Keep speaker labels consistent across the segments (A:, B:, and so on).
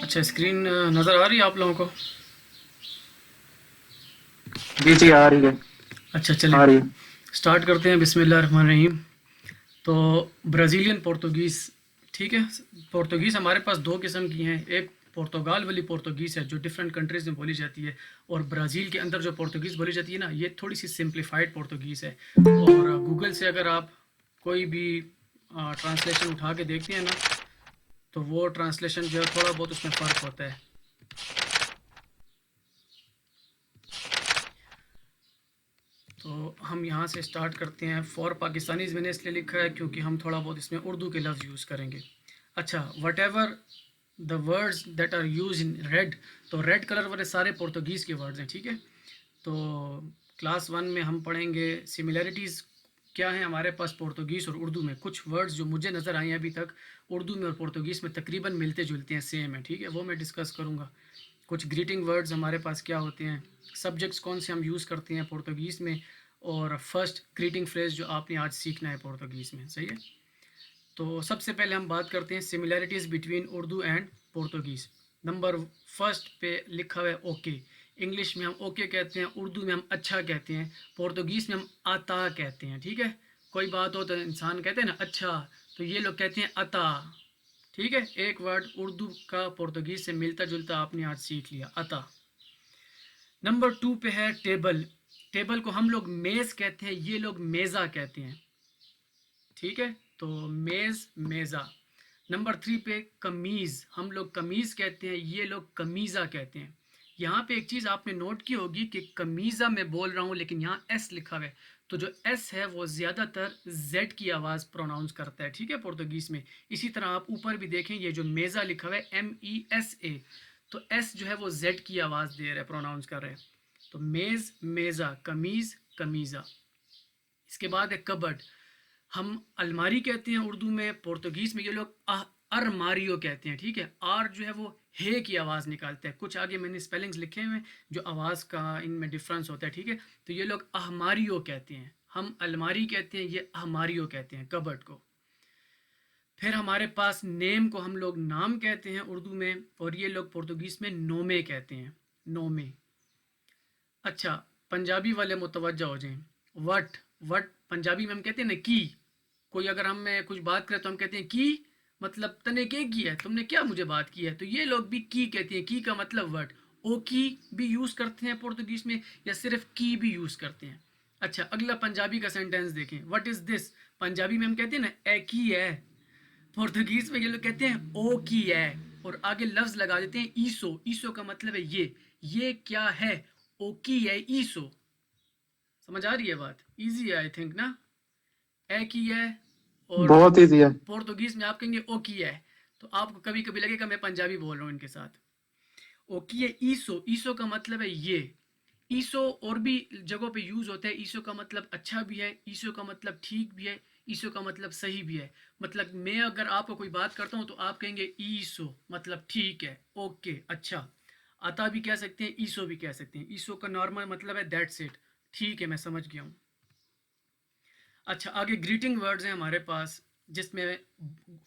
A: अच्छा, स्क्रीन नज़र आ रही है आप लोगों को?
B: जी जी आ रही है।
A: अच्छा चलें,
B: आ रही है।
A: स्टार्ट करते हैं। बिस्मिल्लाहिर्रहमानिर्रहीम। तो ब्राज़ीलियन पोर्तुगीज़, ठीक है। पोर्तुगीज़ हमारे पास दो किस्म की हैं। एक पुर्तगाल वाली पोर्तुगीज़ है जो डिफरेंट कंट्रीज़ में बोली जाती है, और ब्राज़ील के अंदर जो पोर्तुगीज़ बोली जाती है ना, ये थोड़ी सी सिंप्लीफाइड पोर्तुगीज़ है। और गूगल से अगर आप कोई भी ट्रांसलेशन उठा के देखते हैं ना, तो वो ट्रांसलेशन जो है थोड़ा बहुत उसमें फ़र्क होता है। तो हम यहाँ से स्टार्ट करते हैं। फॉर पाकिस्तानीज़ मैंने इसलिए लिखा है क्योंकि हम थोड़ा बहुत इसमें उर्दू के लफ्ज़ यूज़ करेंगे। अच्छा, whatever the words that are use in red, तो रेड कलर वाले सारे पुर्तगीज़ के वर्ड्स हैं, ठीक है। तो क्लास वन में हम पढ़ेंगे सिमिलैरिटीज़ क्या है हमारे पास पुर्तगीज़ और उर्दू में। कुछ वर्ड्स जो मुझे नज़र आए हैं अभी तक उर्दू में और पुर्तगीज़ में तकरीबन मिलते जुलते हैं, सेम है, ठीक है, वो मैं डिस्कस करूँगा। कुछ ग्रीटिंग वर्ड्स हमारे पास क्या होते हैं, सब्जेक्ट्स कौन से हम यूज़ करते हैं पुर्तगीज़ में, और फर्स्ट ग्रीटिंग फ्रेज़ जो आपने आज सीखना है पुर्तगीज़ में, सही है। तो सबसे पहले हम बात करते हैं similarities between Urdu and Portuguese. Number first पे लिखा हुआ है ओके। इंग्लिश में हम ओके कहते हैं, उर्दू में हम अच्छा कहते हैं, पुर्तगीज़ में हम आता कहते हैं, ठीक है। कोई बात हो तो इंसान कहते हैं ना अच्छा, तो ये लोग कहते हैं अता, ठीक है। एक वर्ड उर्दू का पुर्तगीज़ से मिलता जुलता आपने आज सीख लिया, अता। नंबर टू पे है टेबल। टेबल को हम लोग मेज़ कहते हैं, ये लोग मेज़ा कहते हैं, ठीक है। तो मेज़, मेज़ा। नंबर थ्री पे कमीज़, हम लोग कमीज़ कहते हैं, ये लोग कमीज़ा कहते हैं। यहाँ पे एक चीज़ आपने नोट की होगी कि कमीज़ा मैं बोल रहा हूँ लेकिन यहाँ एस लिखा हुआ है, तो जो एस है वो ज़्यादातर जेड की आवाज़ प्रोनाउंस करता है, ठीक है, पुर्तगीज़ में। इसी तरह आप ऊपर भी देखें, ये जो मेज़ा लिखा हुआ है MESA, तो एस जो है वो जेड की आवाज़ दे रहा है, प्रोनाउंस कर रहा है। तो मेज़, मेज़ा, कमीज़, कमीज़ा। इसके बाद है कबर्ड। हम अलमारी कहते हैं उर्दू में, पुर्तगीज़ में ये लोग अरमारियो कहते हैं, ठीक है। आर जो है वो हे की आवाज़ निकालता है। कुछ आगे मैंने स्पेलिंग्स लिखे हुए हैं जो आवाज़ का इनमें डिफरेंस होता है, ठीक है। तो ये लोग अहमारियो कहते हैं, हम अलमारी कहते हैं, ये अहमारियो कहते हैं कबर्ड को। फिर हमारे पास नेम को हम लोग नाम कहते हैं उर्दू में, और ये लोग पुर्तगीज़ में नोमे कहते हैं, नोमे। अच्छा, पंजाबी वाले मुतवज्जा हो जाएं। वट, वट पंजाबी में हम कहते हैं ना की। कोई अगर हमें कुछ बात करे तो हम कहते हैं की, मतलब तने क्या किया है, तुमने क्या मुझे बात की है, तो ये लोग भी की कहते हैं, की का मतलब वट। ओ की भी यूज़ करते हैं पुर्तगीज़ में, या सिर्फ की भी यूज़ करते हैं। अच्छा, अगला पंजाबी का सेंटेंस देखें, व्हाट इज़ दिस। पंजाबी में हम कहते हैं ना ए की है, पुर्तगीज़ में ये लोग कहते हैं ओ की है, और आगे लफ्ज़ लगा देते हैं ईसो। ईसो का मतलब है ये क्या है, ओ की है ईसो। समझ आ रही है बात, इजी है आई थिंक ना। ए की है, और
B: बहुत ईजी है।
A: पुर्तगीज में आप कहेंगे ओ की है, तो आपको कभी कभी लगेगा मैं पंजाबी बोल रहा हूँ इनके साथ। ओ की है ईसो, ईसो का मतलब है ये। ईसो और भी जगहों पे यूज होता है। ईसो का मतलब अच्छा भी है, ईसो का मतलब ठीक भी है, ईसो का मतलब सही भी है। मतलब मैं अगर आपको कोई बात करता हूँ तो आप कहेंगे ईसो, मतलब ठीक है, ओके, अच्छा। आता भी कह सकते हैं, ईसो भी कह सकते हैं। ईसो का नॉर्मल मतलब है दैट्स इट, ठीक है, मैं समझ गया हूँ। अच्छा, आगे ग्रीटिंग वर्ड्स हैं हमारे पास, जिसमें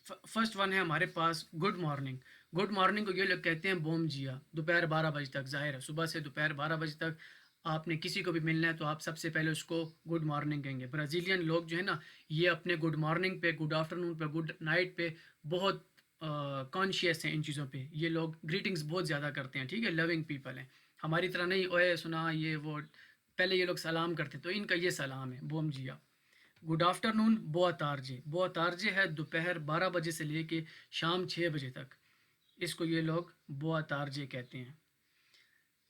A: फर्स्ट वन है हमारे पास गुड मॉर्निंग। गुड मॉर्निंग को ये लोग कहते हैं बोम जिया। दोपहर 12 बजे तक, जाहिर है सुबह से दोपहर 12 बजे तक आपने किसी को भी मिलना है तो आप सबसे पहले उसको गुड मॉर्निंग कहेंगे। ब्राज़ीलियन लोग जो है ना, ये अपने गुड मॉर्निंग पे, गुड आफ्टरनून पे, गुड नाइट पे बहुत कॉन्शियस हैं इन चीज़ों पे। ये लोग ग्रीटिंग्स बहुत ज़्यादा करते हैं, ठीक है, लविंग पीपल हैं। हमारी तरह नहीं ओए सुना ये वो, पहले ये लोग सलाम करते, तो इनका ये सलाम है, बोम जिया। गुड आफ्टरनून, बोआ तारजे। बोआ तारजे है दोपहर 12 बजे से लेके शाम 6 बजे तक, इसको ये लोग बोआ तारजे कहते हैं।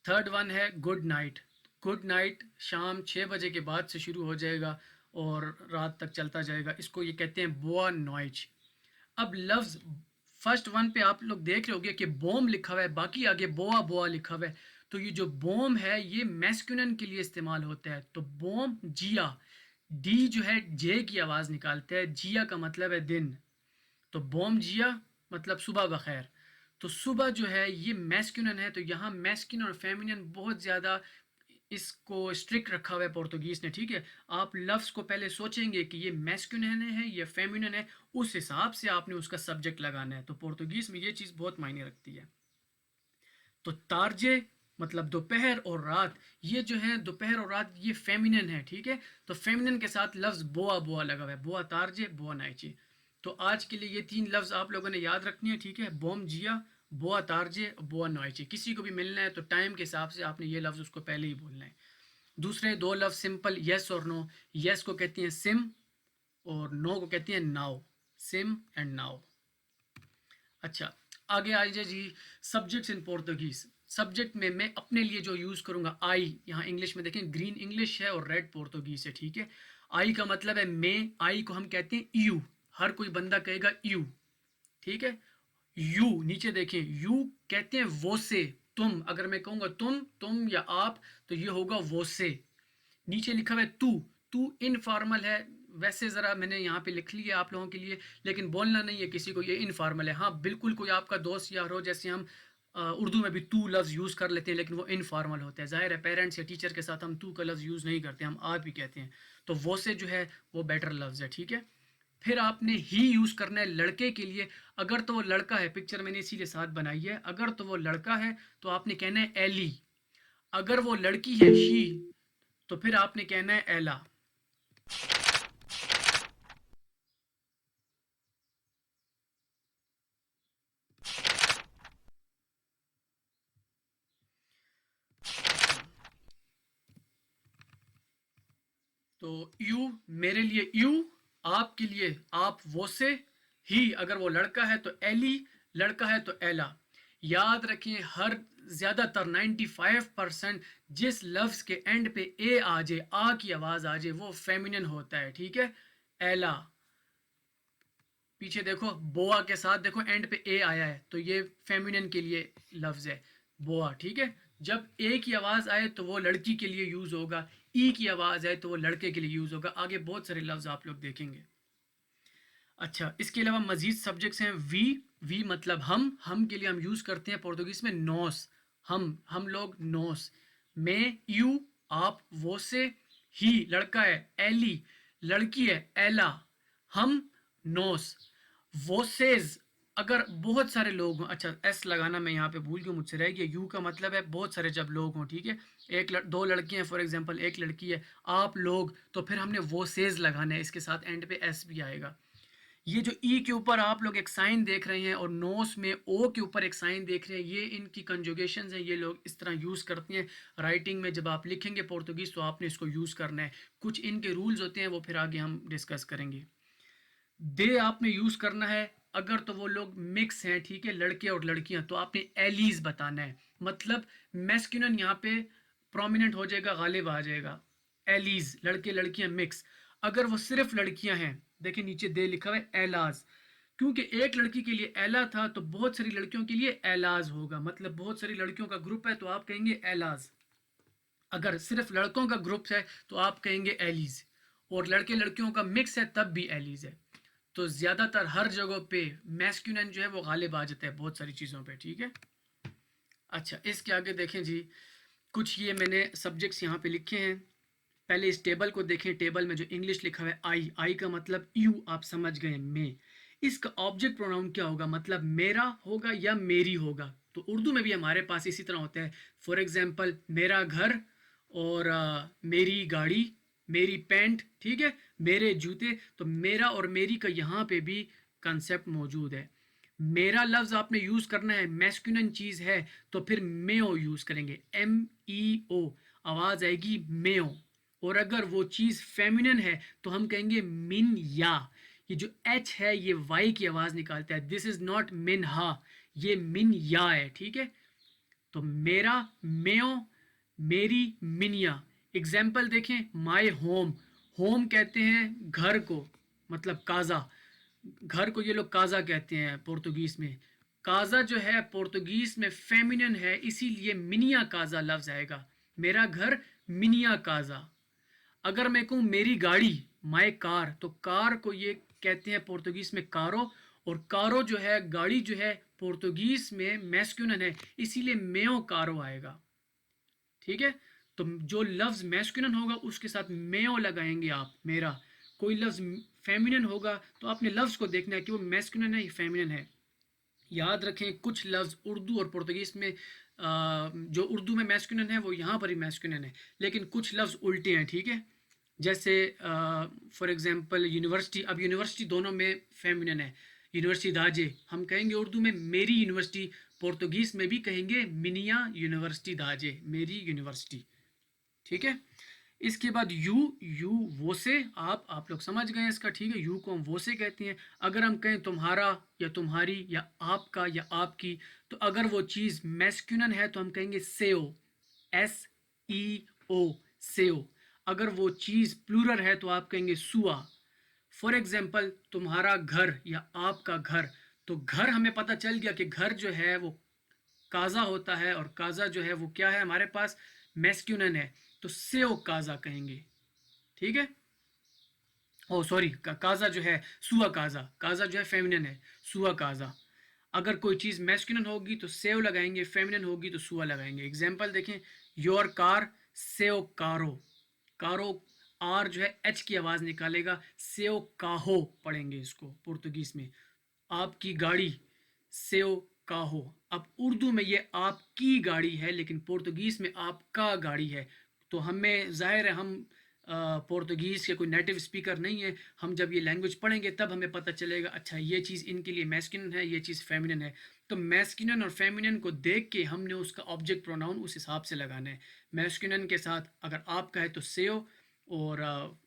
A: थर्ड वन है गुड नाइट। गुड नाइट शाम 6 बजे के बाद से शुरू हो जाएगा और रात तक चलता जाएगा, इसको ये कहते हैं बोआ नॉइज। अब लफ्ज़ फर्स्ट वन पे आप लोग देख रहे होगे कि बोम लिखा हुआ है, बाकी आगे बोआ बोआ लिखा हुआ है। तो ये जो बोम है ये मैस्कुलिन के लिए इस्तेमाल होता है, तो बोम जिया। डी जो है जे की आवाज़ निकालता है, जिया का मतलब है दिन, तो बोम जिया मतलब सुबह बखैर। तो सुबह जो है ये मैस्कुलिन है, तो यहाँ मैस्कुलिन और फेमिनिन बहुत ज़्यादा इसको स्ट्रिक्ट रखा हुआ है पुर्तगीज़ ने, ठीक है। आप लफ्ज़ को पहले सोचेंगे कि ये मैस्कुलिन है या फेमिनिन है, उस हिसाब से आपने उसका सब्जेक्ट लगाना है। तो पुर्तगीज़ में ये चीज़ बहुत मायने रखती है। तो तारजे मतलब दोपहर और रात, ये जो है दोपहर और रात ये फेमिनिन है, ठीक है। तो फेमिनिन के साथ लफ्ज़ बोआ बोआ लगा हुआ है, बोआ तारजे बोआ नाइचे। तो आज के लिए ये 3 लफ्ज़ आप लोगों ने याद रखनी है, ठीक है। बोम जिया, बोआ तारजे, बोआ नाइचे। किसी को भी मिलना है तो टाइम के हिसाब से आपने ये लफ्ज़ उसको पहले ही बोलना है। दूसरे 2 लफ्ज़ सिंपल येस और नो। येस को कहती हैं सिम और नो को कहती हैं नाउ, सिम एंड नाउ। अच्छा, आगे आ जाइए जी, सब्जेक्ट्स इन पोर्तुगीज़। सब्जेक्ट में मैं अपने लिए जो यूज़ करूँगा आई, यहाँ इंग्लिश में देखें ग्रीन इंग्लिश है और रेड पोर्तुगीज़ है, ठीक है। आई का मतलब है मैं, आई को हम कहते हैं यू, हर कोई बंदा कहेगा यू, ठीक है। यू नीचे देखें, यू कहते हैं वो से, तुम, अगर मैं कहूँगा तुम या आप तो ये होगा वो से। नीचे लिखा हुआ है तू, तू इनफॉर्मल है, वैसे ज़रा मैंने यहाँ पे लिख लिया आप लोगों के लिए, लेकिन बोलना नहीं है किसी को, ये इनफॉर्मल है। हाँ बिल्कुल, कोई आपका दोस्त यार हो, जैसे हम उर्दू में भी तू लफ्ज़ यूज़ कर लेते हैं, लेकिन वो इनफॉर्मल होता है। ज़ाहिर है पेरेंट्स या टीचर के साथ हम तू का लफ्ज़ यूज़ नहीं करते, हम आप ही कहते हैं। तो वो से जो है वो बेटर लफ्ज़ है, ठीक है। फिर आपने ही यूज़ करना है लड़के के लिए। अगर तो वो लड़का है, पिक्चर मैंने इसीलिए साथ बनाई है, अगर तो वो लड़का है तो आपने कहना है एली। अगर वो लड़की है शी, तो फिर आपने कहना है एला। तो यू मेरे लिए यू, आपके लिए आप वो से, ही अगर वो लड़का है तो एली, लड़का है तो एला। याद रखें हर ज़्यादातर 95% जिस लफ्ज़ के एंड पे ए आ जाए, आ की आवाज़ आ जाए, वो फेमिनिन होता है, ठीक है। एला, पीछे देखो बोआ के साथ देखो एंड पे ए आया है, तो ये फेमिनिन के लिए लफ्ज़ है बोआ, ठीक है। जब ए की आवाज़ आए तो वो लड़की के लिए यूज़ होगा, ई की आवाज़ आए तो वो लड़के के लिए यूज़ होगा। आगे बहुत सारे लफ्ज़ आप लोग देखेंगे। अच्छा, इसके अलावा मज़ीद सब्जेक्ट्स हैं। वी मतलब हम के लिए हम यूज़ करते हैं पोर्तुगीज़ में नोस, हम लोग नोस। मैं यू, आप वो से, ही लड़का है, एली लड़की है, एला, हम नोस। वोसेज अगर बहुत सारे लोग हों, अच्छा एस लगाना मैं यहाँ पे भूल गया, मुझसे रह गया। यू का मतलब है बहुत सारे जब लोग हों, ठीक है। दो लड़कियां हैं फॉर एग्जांपल, एक लड़की है, आप लोग, तो फिर हमने वोसेज लगाना है, इसके साथ एंड पे एस भी आएगा। ये जो ई के ऊपर आप लोग एक साइन देख रहे हैं और नोस में ओ के ऊपर एक साइन देख रहे हैं, ये इनकी कंजुगेशंस हैं, ये लोग इस तरह यूज़ करते हैं राइटिंग में। जब आप लिखेंगे पोर्तुगीज़ तो आपने इसको यूज़ करना है। कुछ इनके रूल्स होते हैं, वो फिर आगे हम डिस्कस करेंगे। दे आपने यूज़ करना है अगर तो वो लोग मिक्स हैं, ठीक है, लड़के और लड़कियां, तो आपने एलीज बताना है। मतलब मैस्कुलिन यहाँ पे प्रोमिनेंट हो जाएगा, गालिब आ जाएगा। एलीज लड़के लड़कियां मिक्स। अगर वो सिर्फ लड़कियां हैं, देखिए नीचे दे लिखा हुआ है एलाज, क्योंकि एक लड़की के लिए एला था तो बहुत सारी लड़कियों के लिए एलाज होगा। मतलब बहुत सारी लड़कियों का ग्रुप है तो आप कहेंगे एलाज। अगर सिर्फ लड़कों का ग्रुप है तो आप कहेंगे एलीज, और लड़के लड़कियों का मिक्स है तब भी एलीज है। तो ज़्यादातर हर जगह पे मैस्कुलिन जो है वो गालिब आ जाता है बहुत सारी चीज़ों पे, ठीक है। अच्छा, इसके आगे देखें जी, कुछ ये मैंने सब्जेक्ट्स यहाँ पे लिखे हैं। पहले इस टेबल को देखें, टेबल में जो इंग्लिश लिखा हुआ है आई, आई का मतलब यू, आप समझ गए, मैं। इसका ऑब्जेक्ट प्रोनाउन क्या होगा, मतलब मेरा होगा या मेरी होगा। तो उर्दू में भी हमारे पास इसी तरह होता है। फॉर एग्जाम्पल मेरा घर और मेरी गाड़ी, मेरी पैंट, ठीक है, मेरे जूते। तो मेरा और मेरी का यहाँ पे भी कंसेप्ट मौजूद है। मेरा लफ्ज़ आपने यूज़ करना है, मैस्कुलिन चीज़ है तो फिर मेओ यूज़ करेंगे, MEO आवाज़ आएगी मेओ। और अगर वो चीज़ फेमिनिन है तो हम कहेंगे मिन या। ये जो एच है ये वाई की आवाज़ निकालता है, दिस इज़ नॉट मिन हा, ये मिन या है, ठीक है। तो मेरा मेओ, मेरी मिनिया। एग्जाम्पल देखें, माई होम, होम कहते हैं घर को, मतलब काजा, घर को ये लोग काजा कहते हैं पोर्तुगीज में। काजा जो है पोर्तुगीज में फेमिनिन है, इसीलिए मिनिया काजा लफ्ज आएगा। मेरा घर मिनिया काजा। अगर मैं कहूँ मेरी गाड़ी, माई कार, तो कार को ये कहते हैं पोर्तुगीज में कारो, और कारो जो है गाड़ी जो है पोर्तुगीज में मैस्कुलिन है, इसीलिए मेओ कारो आएगा, ठीक है। तो जो लफ्ज़ मैस्कुलिन होगा उसके साथ मेओ लगाएंगे आप, मेरा। कोई लफ्ज़ फेमिनिन होगा तो आपने लफ्ज़ को देखना है कि वो मैस्कुलिन है या फेमिनिन है। याद रखें कुछ लफ्ज़ उर्दू और पुर्तगीज़ में जो उर्दू में मैस्कुलिन है वो यहाँ पर भी मैस्कुलिन है, लेकिन कुछ लफ्ज़ उल्टे हैं, ठीक है। जैसे फॉर एग्जांपल यूनिवर्सिटी, अब यूनिवर्सिटी दोनों में फेमिनिन है। यूनिवर्सिटी दाजे हम कहेंगे उर्दू में मेरी यूनिवर्सिटी, पोर्तुगीज़ में भी कहेंगे मिनिया यूनिवर्सिटी दाजे, मेरी यूनिवर्सिटी, ठीक है। इसके बाद यू, यू वो से, आप लोग समझ गए इसका, ठीक है। यू को हम वो से कहते हैं। अगर हम कहें तुम्हारा या तुम्हारी या आपका या आपकी, तो अगर वो चीज़ मैस्कुलिन है तो हम कहेंगे सेओ, SEO, सेओ। अगर वो चीज़ प्लूरल है तो आप कहेंगे सुआ। फॉर एग्जाम्पल तुम्हारा घर या आपका घर, तो घर हमें पता चल गया कि घर जो है वो काजा होता है, और काजा जो है वो क्या है हमारे पास, मैस्कुलिन है, तो सेओ काजा कहेंगे, ठीक है। ओ सॉरी, काजा जो है सुआ काजा, काजा जो है फेमिनिन है, सुआ काजा। अगर कोई चीज़ मैस्कुलिन होगी तो सेव लगाएंगे, फेमिनिन होगी तो सुआ लगाएंगे। एग्जाम्पल देखें, योर कार सेव कारो, कारो आर जो है एच की आवाज़ निकालेगा, सेव काहो पढ़ेंगे इसको पुर्तगीज़ में। आपकी गाड़ी सेव काहो। अब उर्दू में ये आपकी गाड़ी है, लेकिन पुर्तगीज़ में आपका गाड़ी है। तो हमें ज़ाहिर है हम पुर्तगीज़ के कोई नेटिव स्पीकर नहीं है, हम जब ये लैंग्वेज पढ़ेंगे तब हमें पता चलेगा अच्छा ये चीज़ इनके लिए मैस्कुलिन है, ये चीज़ फेमिनिन है। तो मैस्कुलिन और फेमिनिन को देख के हमने उसका ऑब्जेक्ट प्रोनाउन उस हिसाब से लगाना है। मैस्कुलिन के साथ अगर आपका है तो सेव, और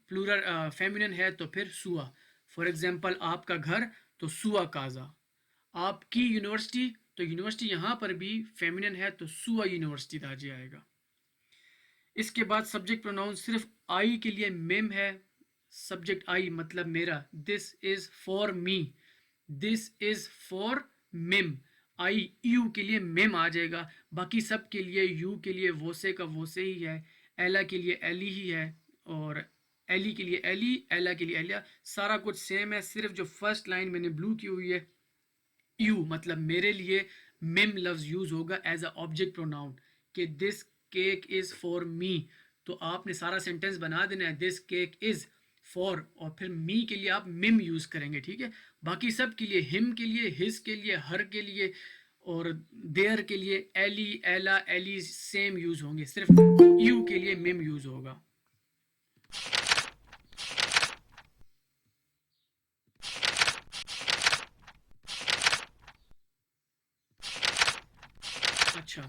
A: प्लूरल फेमिनिन है तो फिर सुआ। फॉर एग्जांपल आपका घर तो सुआ काजा। आपकी यूनिवर्सिटी, तो यूनिवर्सिटी यहाँ पर भी फेमिनिन है तो सुआ यूनिवर्सिटी दाजी आएगा। इसके बाद सब्जेक्ट प्रोनाउन सिर्फ आई के लिए मिम है। सब्जेक्ट आई मतलब मेरा, this is for me, this is for meme. I you के लिए मिम आ जाएगा, बाकी सब के लिए यू के लिए वोसे का वोसे ही है, एला के लिए एली ही है, और एली के लिए एली, एला के लिए एलिया, सारा कुछ सेम है। सिर्फ जो फर्स्ट लाइन मैंने ब्लू की हुई है, यू मतलब मेरे लिए, मिम लफ्ज यूज होगा एज अ ऑब्जेक्ट प्रोनाउन कि this cake is for me. तो आपने सारा सेंटेंस बना देना है दिस केक इज फॉर, और फिर मी के लिए आप मिम यूज करेंगे, ठीक है। बाकी सब के लिए, हिम के लिए, हिज के लिए, हर के लिए, और देयर के लिए एली, एला, एली सेम यूज होंगे, सिर्फ यू के लिए मिम यूज होगा। अच्छा,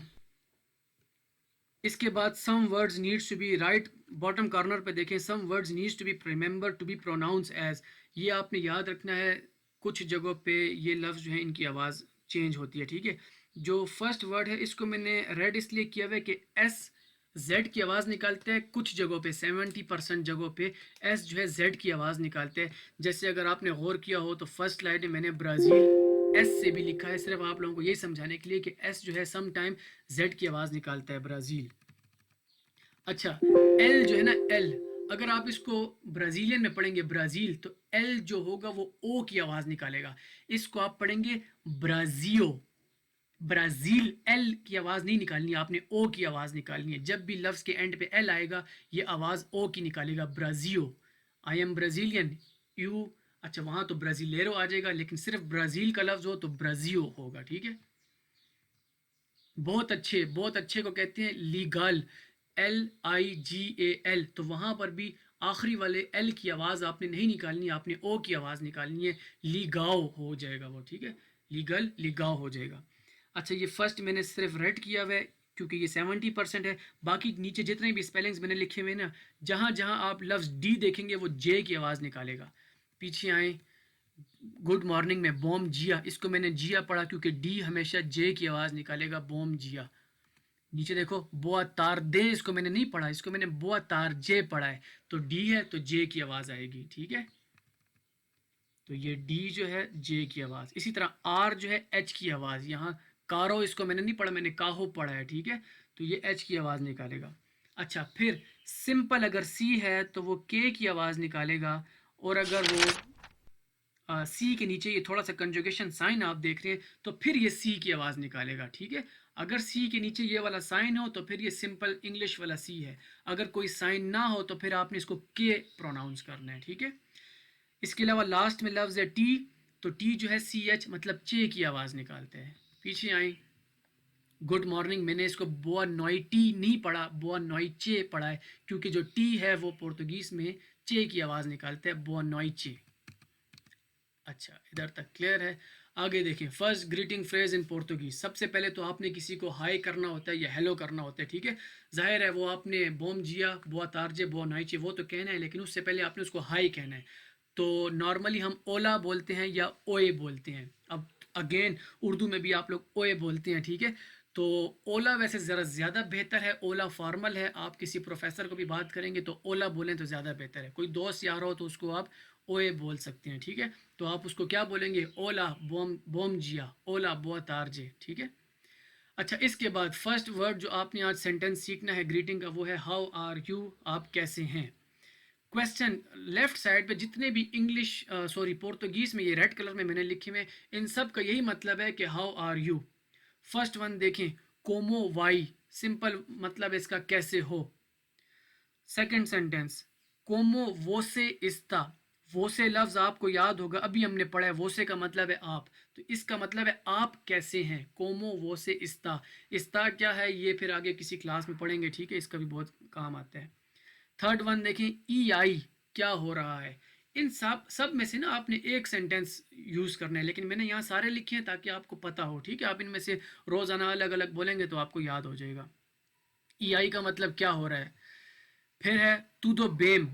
A: इसके बाद some words needs to be, right bottom corner पे देखें, some words needs to be remember to be pronounce as. ये आपने याद रखना है, कुछ जगहों पे ये लफ्ज़ जो है इनकी आवाज़ चेंज होती है, ठीक है। जो फर्स्ट वर्ड है इसको मैंने रेड इसलिए किया हुआ है कि एस जेड की आवाज़ निकालते हैं, कुछ जगहों पे 70% जगहों पे एस जो है जेड की आवाज़ निकालते हैं। जैसे अगर आपने गौर किया हो तो फर्स्ट लाइन में मैंने ब्राज़ील एस से भी लिखा है, सिर्फ आप लोगों को यही समझाने के लिए कि एस जो है सम टाइम जेड की आवाज़ निकालता है, ब्राज़ील। अच्छा, एल जो है ना, एल अगर आप इसको ब्राज़ीलियन में पढ़ेंगे ब्राज़ील, तो एल जो होगा वो ओ की आवाज़ निकालेगा। इसको आप पढ़ेंगे ब्राज़ियो, ब्राज़ील, एल की आवाज़ नहीं निकालनी है, आपने ओ की आवाज़ निकालनी है। जब भी लफ्ज़ के एंड पे एल आएगा ये आवाज़ ओ की निकालेगा, ब्राज़ियो। आई एम ब्राज़ीलियन, यू, अच्छा वहाँ तो ब्राज़ीलेरो आ जाएगा, लेकिन सिर्फ ब्राज़ील का लफ्ज़ हो तो ब्राज़ियो होगा, ठीक है। बहुत अच्छे, बहुत अच्छे को कहते हैं लीगल, LIGAL। तो वहाँ पर भी आखिरी वाले एल की आवाज़ आपने नहीं निकालनी है, आपने ओ की आवाज़ निकालनी है, लीगाओ हो जाएगा वो, ठीक है। लीगल, लीगाओ हो जाएगा। अच्छा, ये फर्स्ट मैंने सिर्फ रेड किया हुआ है क्योंकि ये 70% है। बाकी नीचे जितने भी स्पेलिंग्स मैंने लिखे हुए ना, जहाँ जहाँ आप लफ्ज़ डी देखेंगे वो जे की आवाज़ निकालेगा। पीछे आए, गुड मॉर्निंग में बोम जिया, इसको मैंने जिया पढ़ा क्योंकि डी हमेशा जे की आवाज़ निकालेगा, बोम जिया। नीचे देखो, बोआ तार दे, इसको मैंने नहीं पढ़ा, इसको मैंने बोआ तार जे पढ़ा है, तो डी है तो जे की आवाज़ आएगी, ठीक है। तो ये डी जो है जे की आवाज़। इसी तरह आर जो है एच की आवाज़, यहाँ कारो इसको मैंने नहीं पढ़ा, मैंने काहो पढ़ा है, ठीक है। तो ये एच की आवाज़ निकालेगा। अच्छा, फिर सिंपल अगर सी है तो वो के की आवाज़ निकालेगा, और अगर वो सी के नीचे ये थोड़ा सा कंजुगेशन साइन आप देख रहे हैं तो फिर ये सी की आवाज़ निकालेगा, ठीक है। अगर सी के नीचे ये वाला साइन हो तो फिर ये सिंपल इंग्लिश वाला सी है, अगर कोई साइन ना हो तो फिर आपने इसको के प्रोनाउंस करना है, ठीक है। इसके अलावा लास्ट में लफ्ज़ है टी, तो टी जो है सी एच मतलब चे की आवाज़ निकालते हैं। पीछे आए, गुड मॉर्निंग मैंने इसको बोआ नॉइटी नहीं पढ़ा, बोआ नॉइचे पढ़ा है, क्योंकि जो टी है वो पोर्तुगीज़ में चे की आवाज़ निकालते हैं, बोआ नॉइचे। अच्छा, इधर तक क्लियर है। आगे देखिए, first greeting phrase in Portuguese. सबसे पहले तो आपने किसी को हाई करना होता है या हेलो करना होता है, ठीक है। जाहिर है वो आपने बोम जिया, बोआ तारजे, बोआ नाइचे वो तो कहना है, लेकिन उससे पहले आपने उसको हाई कहना है। तो नॉर्मली हम ओला बोलते हैं या ओए बोलते हैं। अब अगेन उर्दू में भी आप लोग ओए बोलते हैं, ठीक है। तो ओला वैसे ज़रा ज़्यादा बेहतर है, ओला फॉर्मल है। आप किसी प्रोफेसर को भी बात करेंगे तो ओला बोलें तो ज़्यादा बेहतर है। कोई दोस्त यार हो तो उसको आप ओए बोल सकते हैं, ठीक है। तो आप उसको क्या बोलेंगे, ओला बोम बोम जिया, ओला बोआ तारजे, ठीक है। अच्छा, इसके बाद फर्स्ट वर्ड जो आपने आज सेंटेंस सीखना है ग्रीटिंग का वो है हाउ आर यू, आप कैसे हैं। क्वेश्चन लेफ्ट साइड पे जितने भी इंग्लिश सॉरी पोर्तुगीज में ये रेड कलर में मैंने लिखे हुए, इन सब का यही मतलब है कि how are you. First one देखें, कोमो वाई, सिंपल मतलब इसका कैसे हो। सेकंड सेंटेंस, कोमो वोसे इस्ता, वोसे लफ्ज आपको याद होगा, अभी हमने पढ़ा है, वोसे का मतलब है आप, तो इसका मतलब है आप कैसे हैं, कोमो वोसे इस्ता। इस्ता क्या है ये फिर आगे किसी क्लास में पढ़ेंगे, ठीक है, इसका भी बहुत काम आता है। थर्ड वन देखें, ई आई, क्या हो रहा है। इन सब में से ना आपने एक सेंटेंस यूज़ करना है, लेकिन मैंने यहाँ सारे लिखे हैं ताकि आपको पता हो, ठीक है। आप इनमें से रोज़ाना अलग अलग बोलेंगे तो आपको याद हो जाएगा। ई आई का मतलब क्या हो रहा है। फिर है तुदो बेम,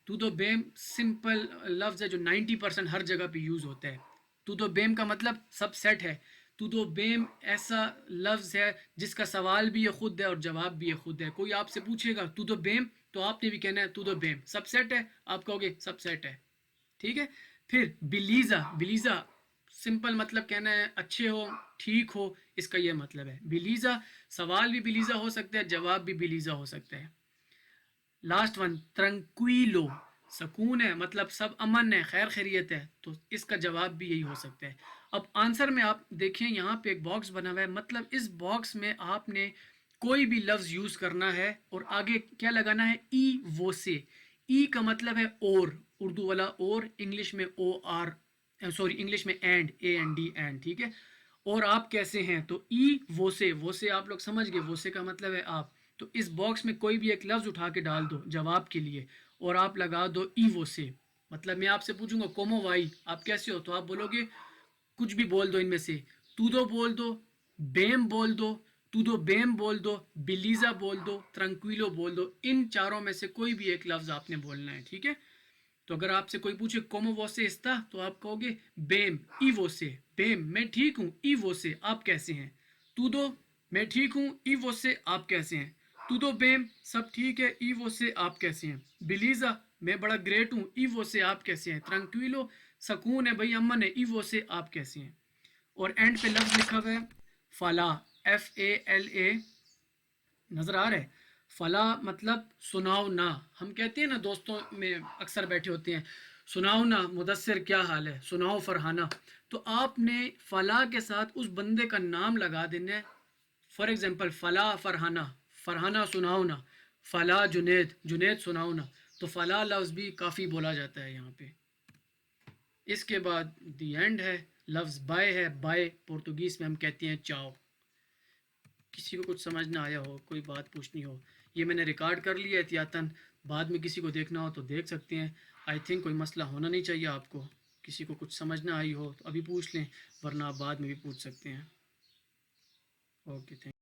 A: तुदो बेम सिंपल लफ्ज़ है जो 90% हर जगह पे यूज़ होता है। तुदो बेम का मतलब सब सेट है। तुदो बेम ऐसा लफ्ज़ है जिसका सवाल भी ये खुद है और जवाब भी ये खुद है। कोई आपसे पूछेगा तुदो बेम तो आपने भी कहना है तुदो बेम, सब सेट है, आप कहोगे सब सेट है, ठीक है। फिर बिलीजा, बिलीजा सिंपल मतलब कहना है अच्छे हो, ठीक हो, इसका यह मतलब है बिलीजा। सवाल भी बिलीजा हो सकता है, जवाब भी बिलीजा हो सकता है। लास्ट वन ट्रंक्विलो, सुकून है मतलब सब अमन है, खैर खैरियत है, तो इसका जवाब भी यही हो सकता है। अब आंसर में आप देखें यहाँ पे एक बॉक्स बना हुआ है, मतलब इस बॉक्स में आपने कोई भी लफ्ज़ यूज़ करना है और आगे क्या लगाना है, ई वो से। ई का मतलब है और, उर्दू वाला और, इंग्लिश में ओ आर, सॉरी इंग्लिश में and, A N D and, ठीक है। और आप कैसे हैं, तो ई वो से आप लोग समझ गए, वो से का मतलब है आप। तो इस बॉक्स में कोई भी एक लफ्ज़ उठा के डाल दो जवाब के लिए और आप लगा दो ई वो से। मतलब मैं आपसे पूछूंगा कोमो वाई, आप कैसे हो, तो आप बोलोगे कुछ भी बोल दो इनमें से, तूदो बोल दो, बेम बोल दो, तूदो बेम बोल दो, बिलीजा बोल दो, ट्रंक्विलो बोल दो। इन चारों में से कोई भी एक लफ्ज़ आपने बोलना है, ठीक है। तो अगर आपसे कोई पूछे कोमो वो से इस्ता, तो आप कहोगे बेम ई वो से, बेम मैं ठीक हूँ, ई वो से आप कैसे हैं। तूदो मैं ठीक हूँ, ई वो से आप कैसे हैं। तूदो बेम सब ठीक है, ई वो से आप कैसे हैं। बिलीजा मैं बड़ा ग्रेट हूँ, ई वो से आप कैसे हैं। ट्रंक्विलो सकून है भाई, अमन है, ई वो से आप कैसे हैं। और एंड पे लफ्ज लिखा हुआ है फला, FALA, नज़र आ रहा है। फला मतलब सुनाओ ना, हम कहते हैं ना दोस्तों में अक्सर बैठे होते हैं, सुनाओ ना मुदस्सिर क्या हाल है, सुनाओ फरहाना। तो आपने फला के साथ उस बंदे का नाम लगा देना है। फॉर एग्जांपल फला फरहाना, फरहाना सुनाओ ना, फला जुनेद, जुनेद सुनाओ ना। तो फला लफ्ज़ भी काफ़ी बोला जाता है यहाँ पे। इसके बाद दी एंड है, लफ्ज़ बाय है, बाय पोर्तुगीज़ में हम कहते हैं चाओ। किसी को कुछ समझ ना आया हो, कोई बात पूछनी हो, ये मैंने रिकॉर्ड कर लिया एहतियातन, बाद में किसी को देखना हो तो देख सकते हैं। आई थिंक कोई मसला होना नहीं चाहिए आपको। किसी को कुछ समझ ना आई हो तो अभी पूछ लें, वरना आप बाद में भी पूछ सकते हैं। Okay, thank